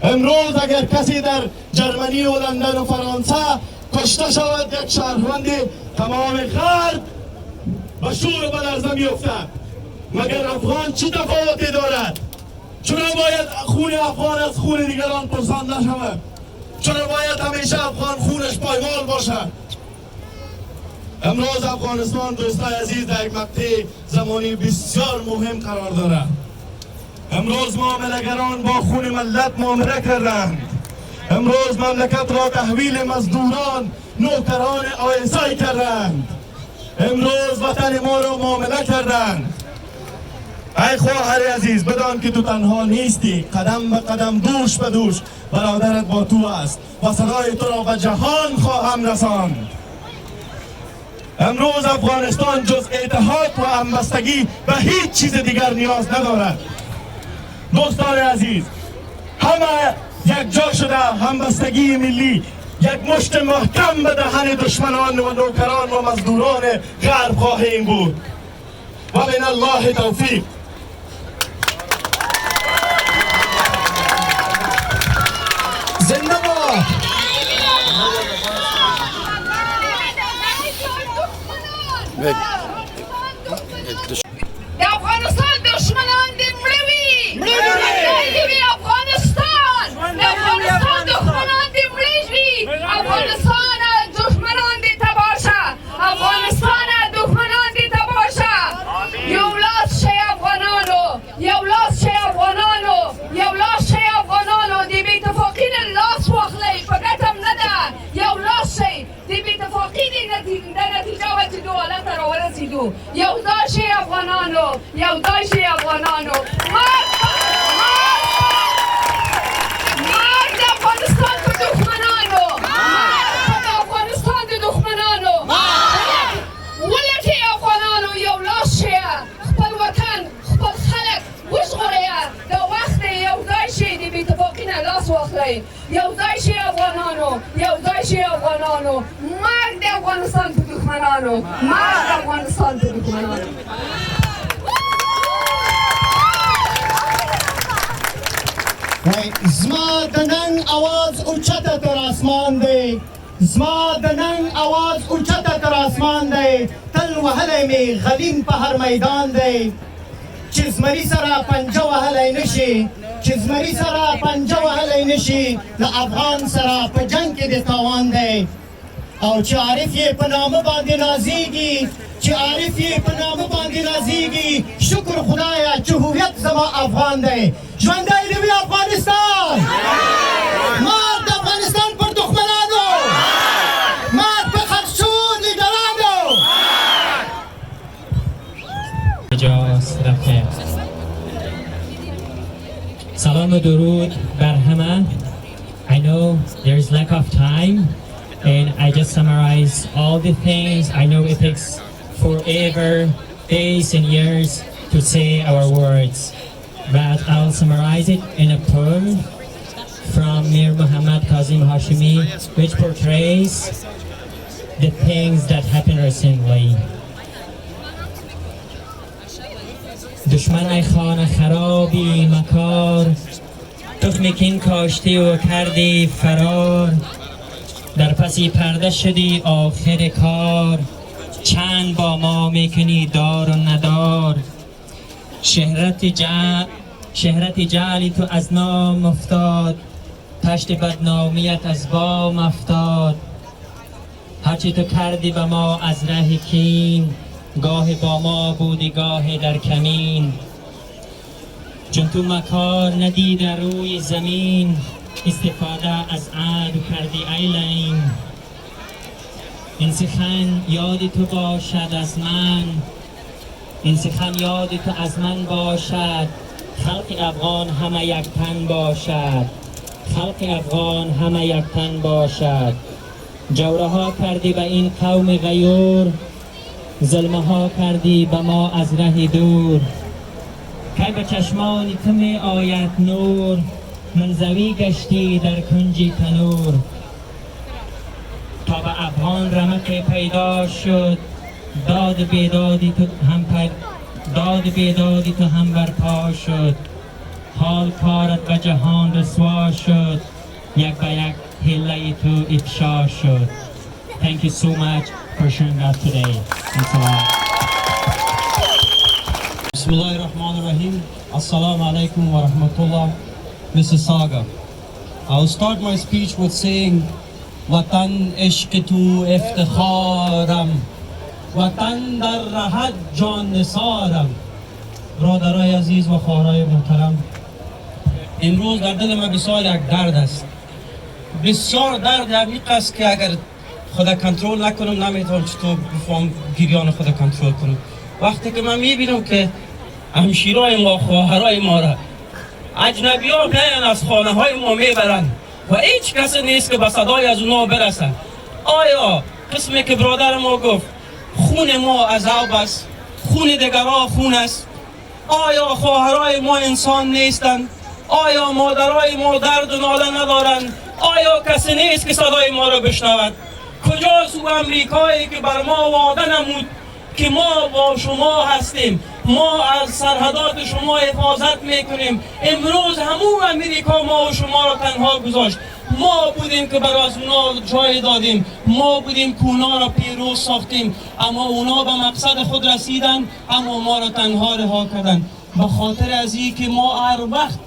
امروز اگر کسی در جرمنی و لندن و فرانسه کشته شود، یک شهروند تمام غرب به شور و لرزه میافتد. مگر افغان چی تفاوتی دارد؟ چرا باید خون افغان از خون دیگران پرسان نشود؟ چرا باید همیشه افغان خونش پایمال باشد؟ امروز افغانستان دوستای عزیز در یک مقطع زمانی بسیار مهم قرار دارد. امروز معامله‌گران با خون ملت معامله کردند. امروز مملکت را تحویل مزدوران، نوکران آیسای کردند. امروز وطن ما را معامله کردند. ای خواهر عزیز، بدان که تو تنها نیستی. قدم به قدم، دوش به دوش برادرت با تو است و صدای تو را به جهان خواهم رساند. امروز افغانستان جز اتحاد و همبستگی به هیچ چیز دیگر نیاز ندارد. دوستان عزیز، همه یک جا شده همبستگی ملی یک مشت محکم به دهن دشمنان و نوکران و مزدوران غرب خواهیم بود. و من الله توفیق. زنده باد. افغانستان دشمنان مړوي افغانستان دشمنان مړوي افغانستان دشمنان دې تباشه افغانستان دشمنان دې تباشه یو لاس شي افغانانو یو لاس شي افغانانو یو لاس شي افغانانو دې بې اتفاقي نه لاس واخلئ په ګټه نه ده یو لاس شي دې بې اتفاقي د نتیجه وه چې دو حالت ته راورسېدو یو ځای شي افغانانو یو ځای شي افغانانو مرګ د افغانستان په دښمنانو مرګ د افغانستان د دښمنانو ولټې افغانانو یو لاس شئ خپل وطن خپل خلک وژغورئ دا وخت دی یو ځای شئ د بې اتفاقي نه لاس واخلئ یو ځای شئ افغانانو یو ځای شئ افغانانو مرګ د افغانستان په دښمنانو مرګ د افغانستان په دښمنانو زما د ننګ اواز اوچته تر اسمان دی زما د ننګ اواز اوچته تر اسمان دی تل وهلی مې غلیم په هر میدان دی چې زمري سره پنجه وهلی نشي چې زمري سره پنجه وهلی نشي د افغان سره په جنګ کې د تاوان دی او چې عارف یې په نامه باندې نازیږي چې عارف یې په نامه باندې نازیږي شکر خدایه چې هویت زما افغان دی ژوندی دې وي افغانستان مات د افغانستان پر دښمنانو مات په خرچو لیډرانو سلام و درود بر همه. I know there is lack of time and I just summarize all the things. I know it takes forever, days and years to say our words, but I'll summarize it in a poem from Mir Muhammad Kazim Hashimi, which portrays the things that happened recently. دشمن ای خانه خرابی مکار تخم کین کاشتی و کردی فرار در پسی پرده شدی آخر کار چند با ما میکنی دار و ندار شهرت جعلی تو از نام افتاد تشت بدنامیت از بام افتاد هرچی تو کردی به ما از ره کین گاه با ما بودی گاه در کمین چون تو مکار ندیده روی زمین استفاده از عدو کردی ای لعین این سخن یاد تو باشد از من این سخن یاد تو از من باشد خلق افغان همه یک تن باشد خلق افغان همه یک تن باشد جوره ها کردی به این قوم غیور ظلمه ها کردی به ما از ره دور که به چشمان تو می آید نور منزوی گشتی در کنج تنور تا به افغان رمق پیدا شد. داد بیدادی تو هم برپا شد. حال کارت به جهان رسوا شد. یک به یک حله تو افشا شد. Thank you so much for sharing that today. Thanks a lot. Bismillah ar-Rahman ar-Rahim. Assalamu alaikum wa rahmatullah. Mississauga. I'll start my speech with saying Watan ishq tu iftikharam. Watan dar rahat jan nisaram. برادرای عزیز و خواهرای محترم، امروز در دل ما بسیار یک درد است. بسیار درد عمیق است که اگر خدا کنترل نکنم نمیتونم چطور بفهم گریان خدا کنترل کنم. وقتی که من میبینم که همشیرای ما، خواهرای ما را اجنبی ها میان از خانه های ما میبرن و هیچ کسی نیست که به صدای از اونا برسن. آیا قسمی که برادر ما گفت خون ما عذاب است، خون دیگرها خون است؟ آیا خواهرای ما انسان نیستند؟ آیا مادرای ما درد و ناله ندارند؟ آیا کسی نیست که صدای ما را بشنود؟ کجاست او امریکایی که بر ما وعده نمود که ما با شما هستیم، ما از سرحدات شما حفاظت میکنیم؟ امروز همون امریکا ما و شما را تنها گذاشت. ما بودیم که برای اونا جای دادیم، ما بودیم که اونا را پیروز ساختیم، اما اونا به مقصد خود رسیدن، اما ما را تنها رها کردن. به خاطر از این که ما هر وقت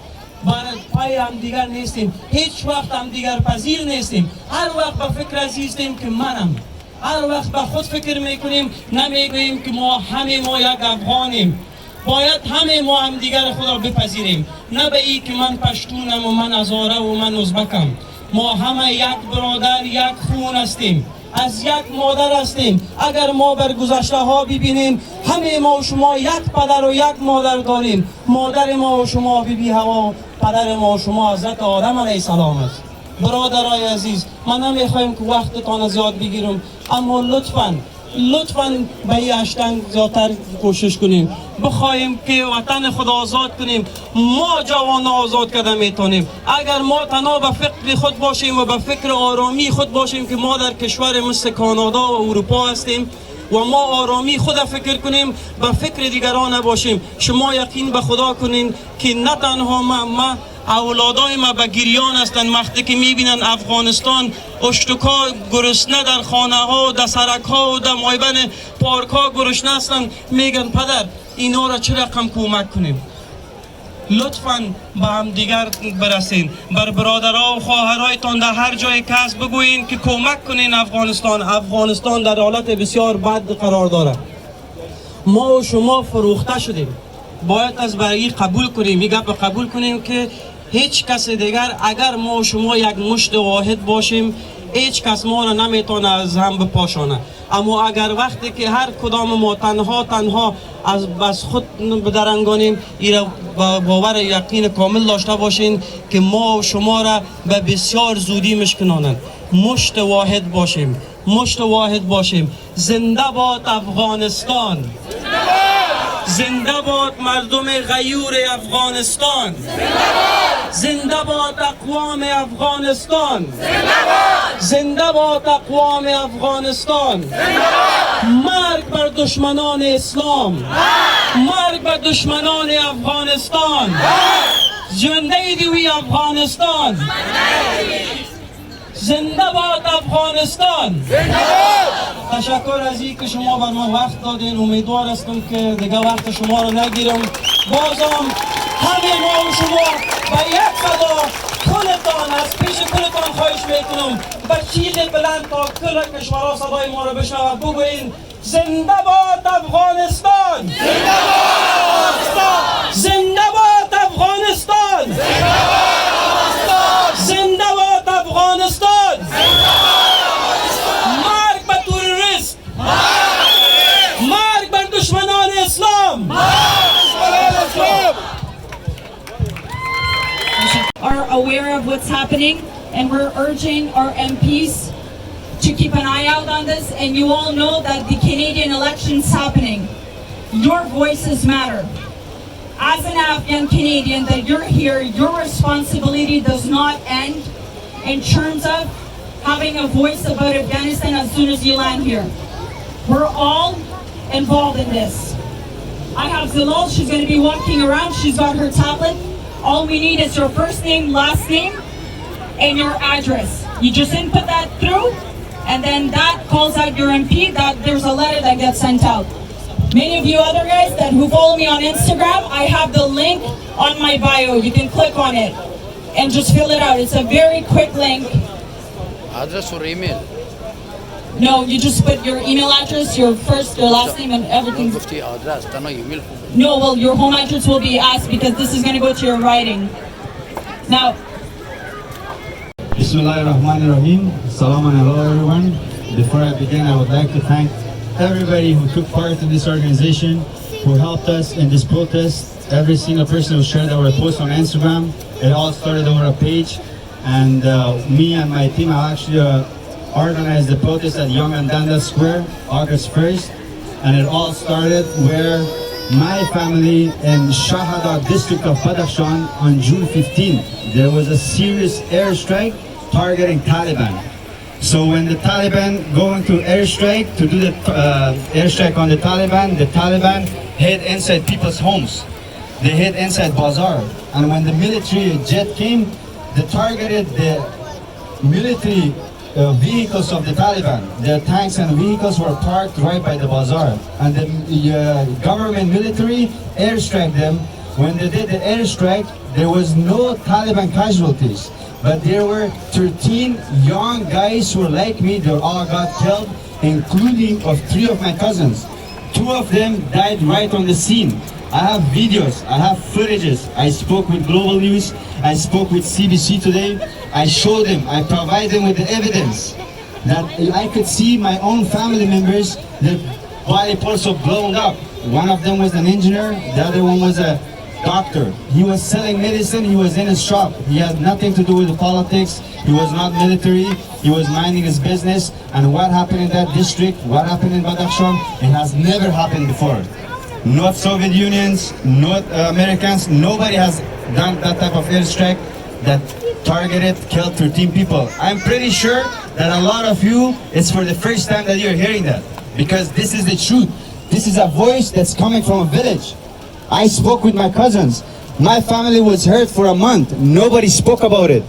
بر پای هم دیگر نیستیم، هیچ وقت هم دیگر پذیر نیستیم، هر وقت به فکر عزیزیم که منم، هر وقت به خود فکر میکنیم، نمیگوییم که ما همه ما یک افغانیم. باید همه ما هم دیگر خود را بپذیریم، نه به این که من پشتونم و من هزاره و من ازبکم. ما همه یک برادر، یک خون هستیم، از یک مادر هستیم. اگر ما بر گذشته ها ببینیم، همه ما و شما یک پدر و یک مادر داریم. مادر ما و شما بیبی هوا، پدر ما و شما حضرت آدم علیه السلام است. برادرای عزیز، من نمیخوایم که وقتتان زیاد بگیرم، اما لطفاً به این اشتنگ زیادتر کوشش کنیم، بخوایم که وطن خود آزاد کنیم. ما جوان آزاد کرده میتونیم اگر ما تنها به فکر خود باشیم و به فکر آرامی خود باشیم که ما در کشور مثل کانادا و اروپا هستیم و ما آرامی خود فکر کنیم، به فکر دیگران نباشیم. شما یقین به خدا کنین که نه تنها ما اولادای ما به گریان هستند وقتی که میبینن افغانستان اشتکا گرسنه در خانه ها و در سرک ها و در مایبن پارک ها گرسنه هستند، میگن پدر اینا را چه رقم کمک کنیم. لطفاً به هم دیگر برسین، بر برادرها و خواهرایتان در هر جای کس بگوین که کمک کنین. افغانستان در حالت بسیار بد قرار داره. ما و شما فروخته شدیم، باید از برای قبول کنیم، این گپ قبول کنیم که هیچ کس دیگر اگر ما و شما یک مشت واحد باشیم، هیچ کس ما را نمیتونه از هم بپاشانه. اما اگر وقتی که هر کدام ما تنها از خود بدرنگانیم، ایره باور یقین کامل داشته باشین که ما و شما را به بسیار زودی مشکنانند. مشت واحد باشیم. زنده باد افغانستان، زنده باد مردم غیور افغانستان، زنده باد اقوام افغانستان، زنده باد اقوام افغانستان. مرگ بر دشمنان اسلام، مرگ بر دشمنان افغانستان. زنده دیوی افغانستان، زنده باد افغانستان. تشکر از این که شما بر ما وقت دادین. امیدوار هستم که دیگه وقت شما رو نگیرم. بازم همه ما و شما به یک صدا کلتان از پیش کلتان خواهش میکنم به چیز بلند تا کل کشورها صدای ما رو بشنود بگوین زنده باد افغانستان، زنده باد افغانستان، زنده باد افغانستان. مرگ به تروریست، مرگ بر دشمنان اسلام. Are aware of what's happening, and we're urging our MPs to keep an eye out on this. And you all know that the Canadian election's happening. Your voices matter. As an Afghan Canadian that you're here, your responsibility does not end in terms of having a voice about Afghanistan as soon as you land here. We're all involved in this. I have Zilal, she's going to be walking around, she's got her tablet. All we need is your first name, last name, and your address. You just input that through, and then that calls out your MP, that there's a letter that gets sent out. Many of you other guys who follow me on Instagram, I have the link on my bio. You can click on it and just fill it out. It's a very quick link. Address or email? No, you just put your email address, your first, your last name, and everything. No, well, your home address will be asked because this is going to go to your writing. Now, Bismillahirrahmanirrahim. Salam and hello everyone. Before I begin, I would like to thank everybody who took part in this organization, who helped us in this protest. Every single person who shared our post on Instagram. It all started over a page, and me and my team have actually organized the protest at Young and Danda Square, August 1st, and it all started where my family in Shahada district of Badakhshan on June 15th, there was a serious airstrike targeting Taliban. So when the Taliban going to airstrike, to do the airstrike on the Taliban hid inside people's homes. They hid inside bazaar. And when the military jet came, they targeted the military vehicles of the Taliban. Their tanks and vehicles were parked right by the bazaar. And the government military airstruck them. When they did the airstrike, there was no Taliban casualties. But there were 13 young guys who were like me. They all got killed, including of 3 of my cousins. 2 of them died right on the scene. I have videos, I have footages. I spoke with Global News, I spoke with CBC today. I showed them, I provided them with the evidence that I could see my own family members, their body parts were blown up. One of them was an engineer, the other one was a doctor. He was selling medicine, he was in his shop. He had nothing to do with the politics, he was not military, he was minding his business. And what happened in that district, what happened in Badakhshan, it has never happened before. Not Soviet Unions, not Americans, nobody has done that type of airstrike that targeted, killed 13 people. I'm pretty sure that a lot of you, it's for the first time that you're hearing that, because this is the truth. This is a voice that's coming from a village. I spoke with my cousins. My family was hurt for a month. Nobody spoke about it.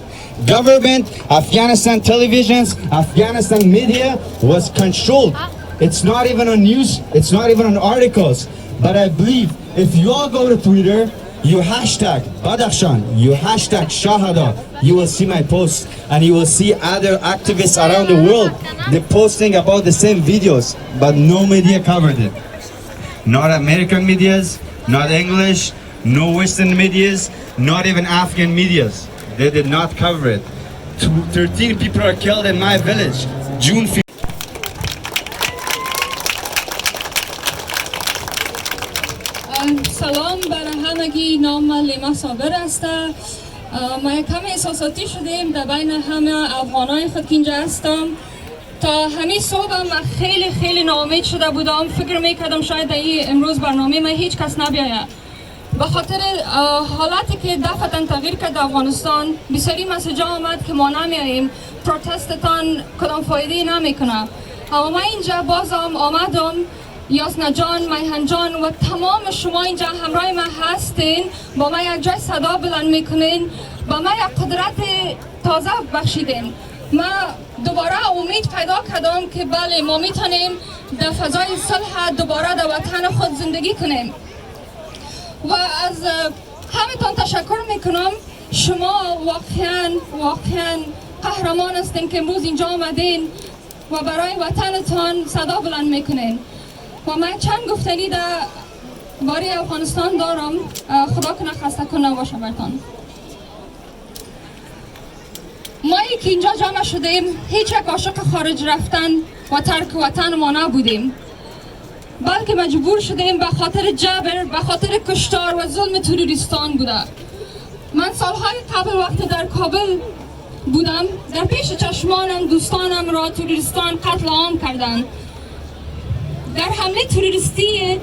Government, Afghanistan televisions, Afghanistan media was controlled. It's not even on news, it's not even on articles. But I believe if you all go to Twitter, you hashtag Badakhshan, you hashtag Shahada, you will see my posts, and you will see other activists around the world. They're posting about the same videos, but no media covered it. Not American medias, not English, no Western medias, not even Afghan medias. They did not cover it. 13 people are killed in my village, June 15th. سلام برای همگی. نام من لیما صابر است. ما کمی احساساتی شدیم در بین همه افغانای خود که اینجا هستم. تا همین صبح من خیلی ناامید شده بودم. فکر میکردم شاید این امروز برنامه من هیچ کس نبیاید. به خاطر حالتی که دفعتاً تغییر کرد افغانستان، بسیاری مسیجا آمد که ما نمیاییم، پروتستتان کدام فایده نمیکنه. اما من اینجا بازم آمدم. یاسنا جان، میهن جان و تمام شما اینجا همراه من هستین، با من یک جای صدا بلند میکنین، با من یک قدرت تازه بخشیدین. من دوباره امید پیدا کردم که بله ما میتونیم در فضای صلح دوباره در وطن خود زندگی کنیم. و از همتون تشکر میکنم. شما واقعا قهرمان هستین که امروز اینجا آمدین و برای وطنتان صدا بلند میکنین. و من چند گفتنی در باره افغانستان دارم. خدا کنه خسته کنه نباشه برتان. ما که اینجا جمع شدیم هیچ یک عاشق خارج رفتن و ترک وطن ما نبودیم، بلکه مجبور شدیم به خاطر جبر، به خاطر کشتار و ظلم تروریستان بوده. من سالهای قبل وقت در کابل بودم، در پیش چشمانم دوستانم را تروریستان قتل عام کردند. در حمله تروریستی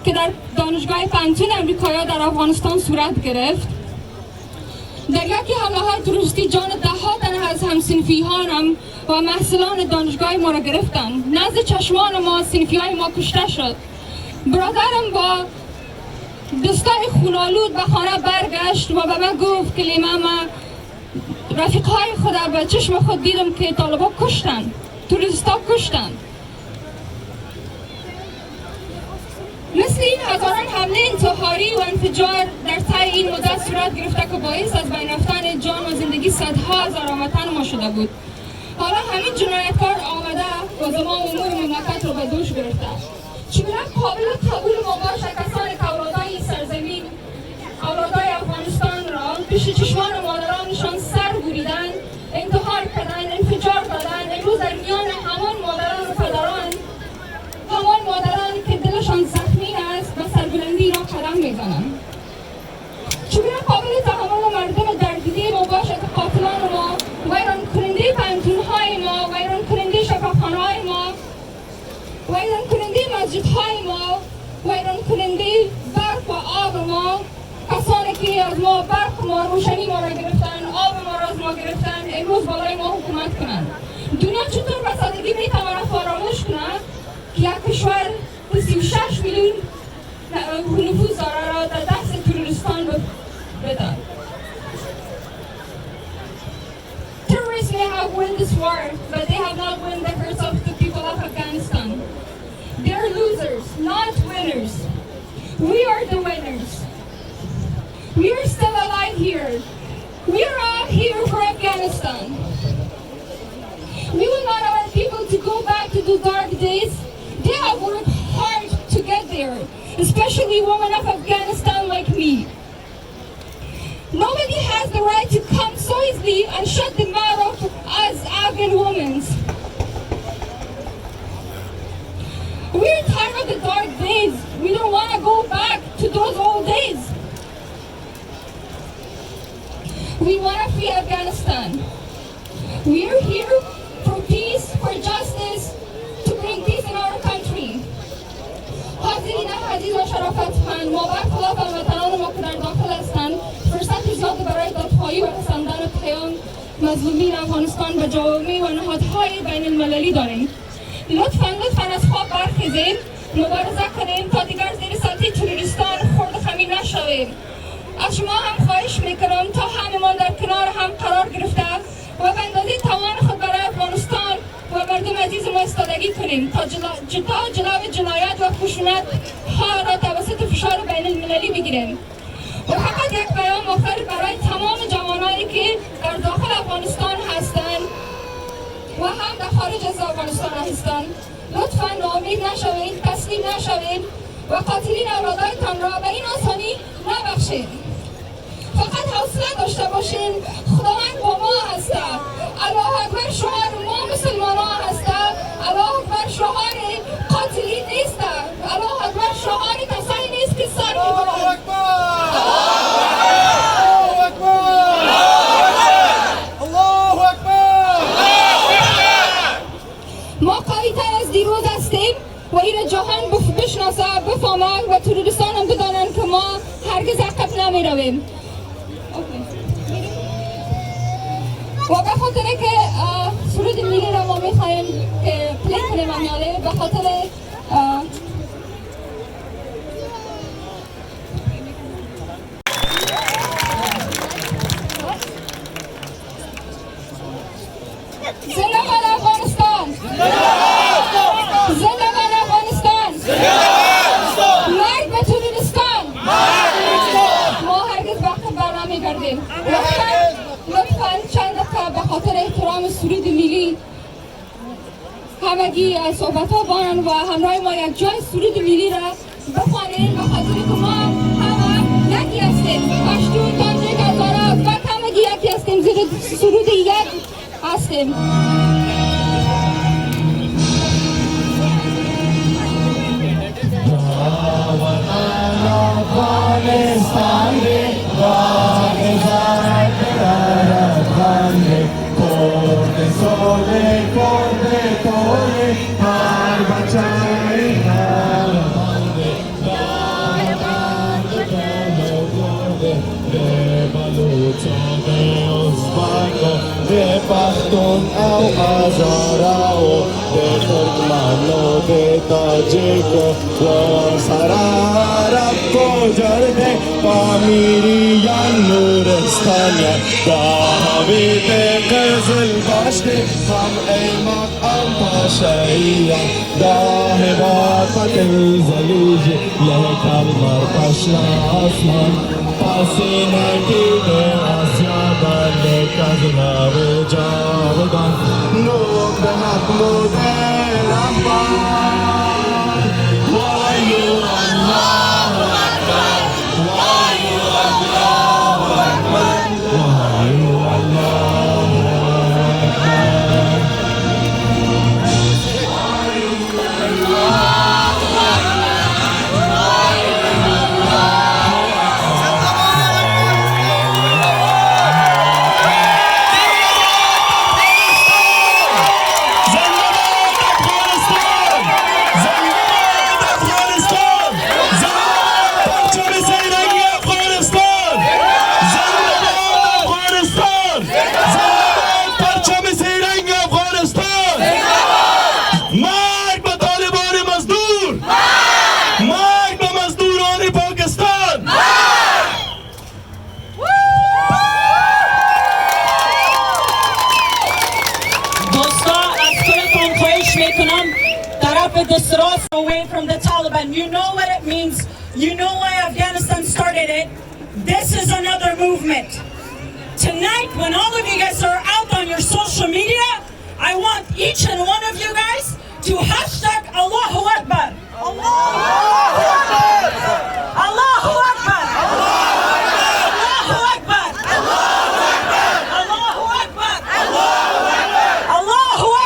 که در دانشگاه پنتون امریکایی در افغانستان صورت گرفت، در یکی حمله های تروریستی جان دهها تن از هم‌صنفیانم و محصلان دانشگاه ما را گرفتند. نزد چشمان ما صنفیای ما کشته شد. برادرم با دوستای خونالود به خانه برگشت و به من گفت که من رفیقای خود به چشم خود دیدم که طالبا کشتن، توریستا کشتن. مثل این هزاران حمله انتحاری و انفجار در طی این مدت صورت گرفته که باعث از بین رفتن جان و زندگی صدها هزار وطن ما شده بود. حالا همین جنایتکار آمده و زمان امور مملکت رو به دوش گرفته. چگونه قابل قبول ما باشه کسانی که اولادای سرزمین، اولادای افغانستان را پیش چشمان مادرانشان سر بریدن، انتحار کردن، انفجار دادن، امروز در میان همان مادران و پدران، همان مادران که دلشان زخمی است به سربلندی را قدم میزنند. چگونه قابل تحمل مردم درگیری ما باشه که قاتلان ما ویران کننده پنتونهای ما، ویران کننده شفاخانه‌های ما، ویران کننده مسجدهای ما، ویران کننده برق و آب ما، کسانی که از ما برق ما، روشنی ما را گرفتن، آب ما را از ما گرفتن، امروز بالای ما حکومت کنند. دنیا چطور به سادگی میتواند فراموش کند که یک کشور 36 میلیون نفوس داره را در دست تروریستان بدهد. Terrorists may have won this war, but they have not won the hearts of the people of Afghanistan. They are losers, not winners. We are the winners. We are still alive here. We are all here for Afghanistan. We will not allow people to go back to the dark days. They have worked hard to get there, especially women of Afghanistan like me. Nobody has the right to come so easily and shut the mouth of us Afghan women. We're tired of the dark days. We don't want to go back to those old days. We want to free Afghanistan. We are here for peace, for justice, to bring peace in our country. حاضرین عزیز و شرافتمند، ما برخلاف هموطنان ما که در داخل هستند فرصت زیاد برای دادخواهی و رساندن پیام مظلومین افغانستان به جوامع و نهادهای بین المللی داریم. لطفاً از خواب برخیزیم، مبارزه کنیم تا دیگر زیر سلطه تروریستان خرد خمیر نشویم. از شما هم خواهش میکنم تا هممان در کنار هم قرار گرفته و به اندازه توان خود برای افغانستان و مردم عزیز ما استادگی کنیم تا جلو جنایت و خشونت ها را توسط فشار بین المللی بگیریم. و فقط یک پیام آخر برای تمام جوانانی که در داخل افغانستان هستند و هم در خارج از افغانستان هستند، لطفاً ناامید نشوید، تسلیم نشوید و قاتلین اولادایتان را به این آسانی نبخشید. فقط حوصله داشته باشین، خداوند با ما هسته. الله اکبر شعار ما مسلمان ها هسته. الله اکبر شعار قاتلین نیست. الله اکبر شعار کسانی نیست که سر میبرند. الله اکبر، الله اکبر. ما قوی‌تر از دیروز هستیم و این جهان بشناسه، بفهمه و تروریستان هم بدانند که ما هرگز عقب نمیرویم. و به خاطر که سرود ملی را ما میخواهیم که پلی کنیم امیاله، به خاطر زنده‌باد افغانستان، زنده‌باد افغانستان، مرگ به تروریستان. ما هرگز وقت بر نمیگردیم. لطفاً چند دقیقه به خاطر احترام سرود ملی همگی صحبت ها بانن و همراه ما یک جای سرود ملی را بخوانیم به خاطر که ما همه یکی هستیم. پشتون، تاجیک، هزاره، فقط همگی یکی هستیم، زیر سرود یک هستیم. Talk پختون او هزاره و ده ترکمن و ده تاجیک و سره عرب کجرده پامیریان نورستانیان دا حبیب قزل باشده هم ایمق هم پاشاییان دا حباطت الزلیج یک کلمر پشنا آسمان پاسینه دیده آسیا بله کزنار جاودان نوم به محمود رحمان وایو الله اکبر وایو الله اکبر وایو الله اکبر away from the Taliban. You know what it means. You know why Afghanistan started it. This is another movement. Tonight, when all of you guys are out on your social media, I want each and one of you guys to hashtag Allahu Akbar. Allahu Akbar. Allahu Akbar. Allahu Akbar. Allahu Akbar. Allahu Akbar. Allahu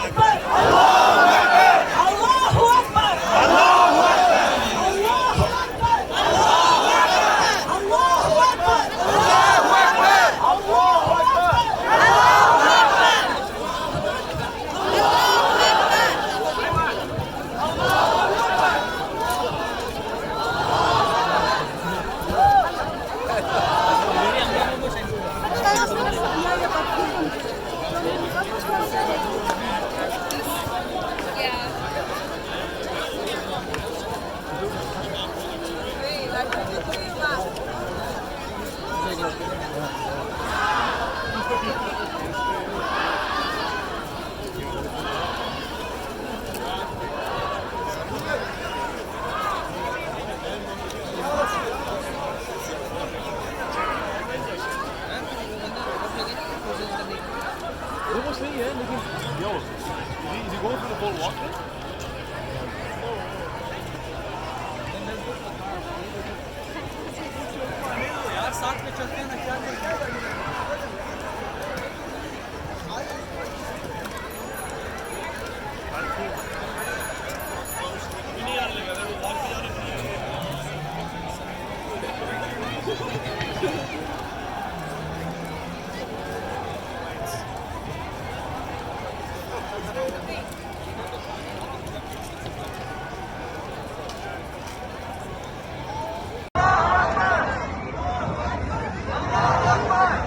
Akbar. Akbar!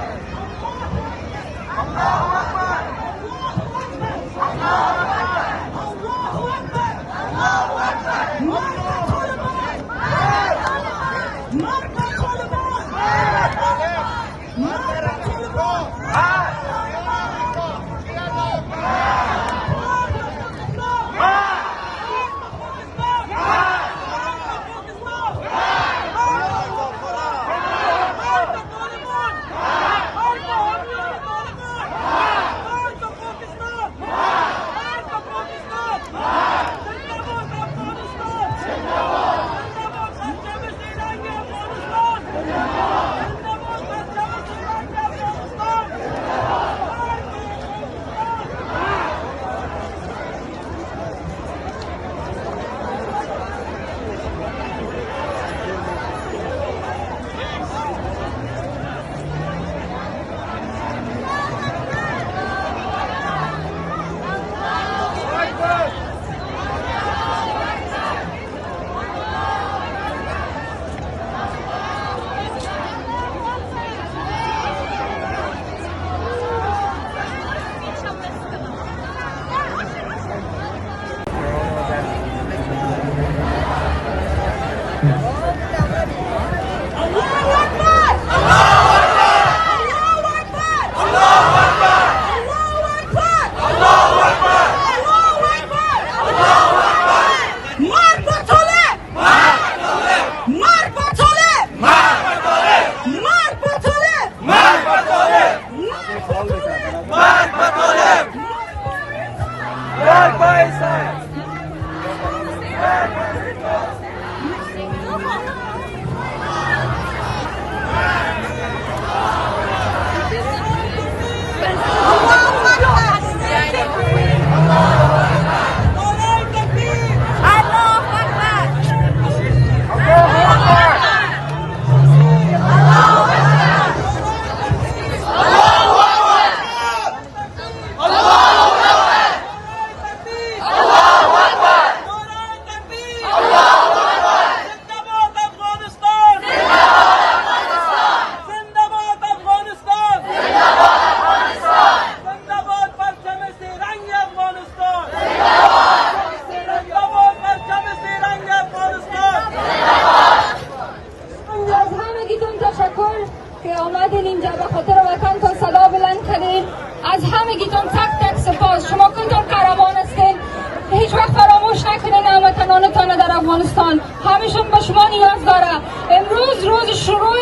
افغانستان همیشه به شما نیاز داره. امروز روز شروع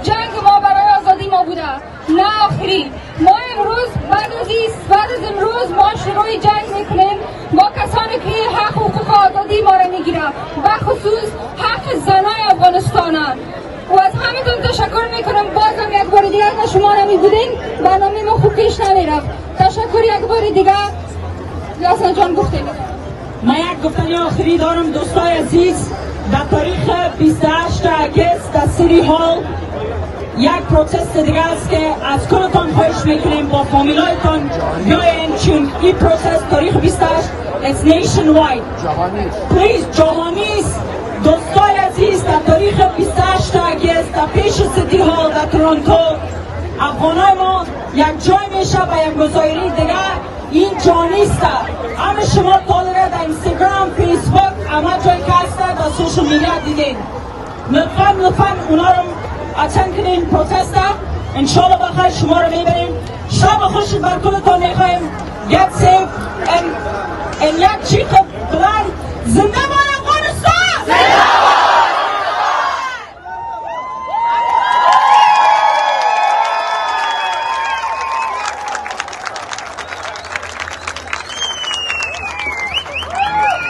جنگ ما برای آزادی ما بوده، نه آخری. ما امروز بعد از امروز ما شروع جنگ میکنیم با کسانی که حق حقوق آزادی ما را میگیره، بخصوص حق زنای افغانستانان. و از همینطور تشکر میکنم. بازم یک بار دیگه اگر شما نمی بودین برنامه ما خوب پیش نمیرفت. تشکر یک بار دیگه. یاسن جان گفته من یک گفتنی آخری دارم دوستای عزیز. در تاریخ 28 اگست در سیتی هال یک پروتست دیگه است که از کلتان خواهش میکنیم با فامیلایتان بیاین، چون این پروتست تاریخ 28 is nationwide. پلیز جهانی است. دوستای عزیز در تاریخ 28 اگست در پیش سیتی هال در تورنتو افغانای ما یک جای میشه و یک مظاهره دیگه این جا نیست. همه شما طالبه در اینستاگرام، فیسبوک، همه جای که هسته در سوشل میدیا دیدین. لطفاً اونا رو اتند کنین پروتست. انشالله بخیر شما رو میبریم. شب خوش بر کلتان میخوایم. Get safe and یک چیخ بلند. زنده باد.